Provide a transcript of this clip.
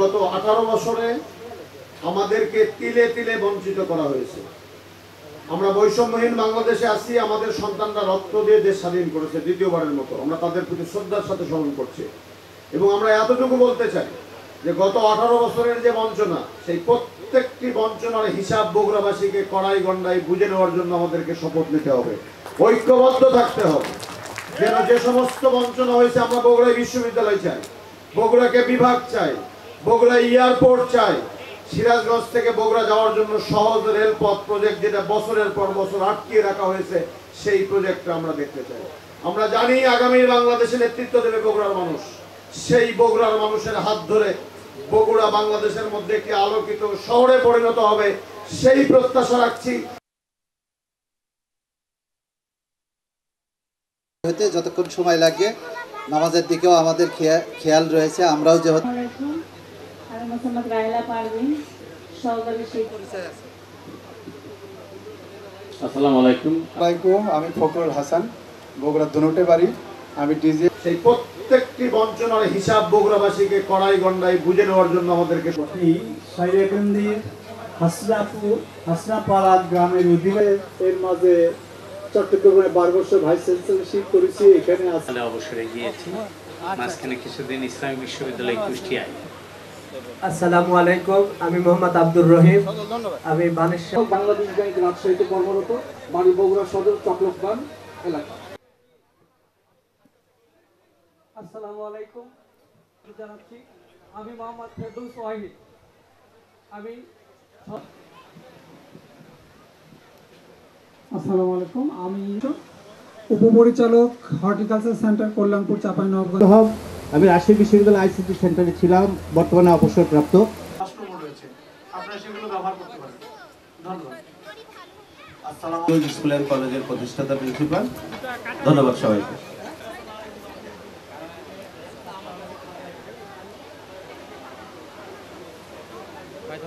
গত 18 বছরে আমাদেরকে তিলে তিলে বঞ্চিত করা হয়েছে। আমরা বৈষম্যহীন বাংলাদেশে আছি, আমাদের সন্তানরা রক্ত দিয়ে দেশ স্বাধীন করেছে দ্বিতীয়বারের মতো। আমরা তাদের প্রতি শ্রদ্ধার সাথে স্মরণ করছি এবং আমরা এতটুকু বলতে চাই যে গত 18 বছরের যে বঞ্চনা, সেই প্রত্যেকটি বঞ্চনার হিসাব বগুড়াবাসীকে কড়াই গন্ডায় বুঝে নেওয়ার জন্য আমাদেরকে শপথ নিতে হবে, ঐক্যবদ্ধ থাকতে হবে। যেন যে সমস্ত বঞ্চনা হয়েছে, আমরা বগুড়ায় বিশ্ববিদ্যালয় চাই, বগুড়াকে বিভাগ চাই, বগুড়া এয়ারপোর্ট চাই, সিরাজগঞ্জ থেকে বগুড়া যাওয়ার জন্য সহজ রেলপথ প্রজেক্ট যেটা বছরের পর বছর আটকিয়ে রাখা হয়েছে, সেই প্রজেক্টটা আমরা দেখতে চাই। আমরা জানি আগামী বাংলাদেশে নেতৃত্ব দেবে বগুড়ার মানুষ। সেই বগুড়ার মানুষের হাত ধরে বগুড়া বাংলাদেশের মধ্যে একটি আলোকিত শহরে পরিণত হবে, সেই প্রত্যাশা রাখছি। যতক্ষণ সময় লাগবে নামাজের দিকেও আমাদের খেয়াল রয়েছে। আমরাও যে আসসালামু আলাইকুম। আমি ফখরুল হাসান, বগুড়া ধনুটে বাড়ি। আমি ডিজি। সেই প্রত্যেকটি বঞ্চনার হিসাব বগুড়াবাসীকে কড়াই গন্ডায় বুঝে নেওয়ার জন্য আমাদেরকে হাসনাপাড়া গ্রামের এর মাঝে চট্টগ্রামে 12 বছর ভাইস চ্যান্সেলরশিপ করেছি। এখানে অবসরে গিয়েছি, মাঝখানে কিছুদিন ইসলামী বিশ্ববিদ্যালয় কুষ্টিয়ায়। আসসালামু আলাইকুম, আমি মোহাম্মদ আব্দুর রহিম, আমি বাংলাদেশ ব্যাংক রাজশাহীতে কর্মরত, বাড়ি বগুড়া সদর চকলকবান এলাকা। আসসালামু আলাইকুম জানাচ্ছি, আমি মোহাম্মদ ফেরদৌস ওয়াহিদ, আমি আসসালামু আলাইকুম, আমি উপপরিচালক হর্টিকালচার সেন্টার কল্যাণপুর চাঁপাইনবাবগঞ্জ। আমি রাজশাহী বিশ্ববিদ্যালয় আইসিটি সেন্টারে ছিলাম, বর্তমানে অবসরপ্রাপ্ত। আপনারা সেগুলো ব্যবহার করতে পারেন। ধন্যবাদ। স্কুল অ্যান্ড কলেজের প্রতিষ্ঠাতা প্রিন্সিপাল। ধন্যবাদ সবাইকে। ভাই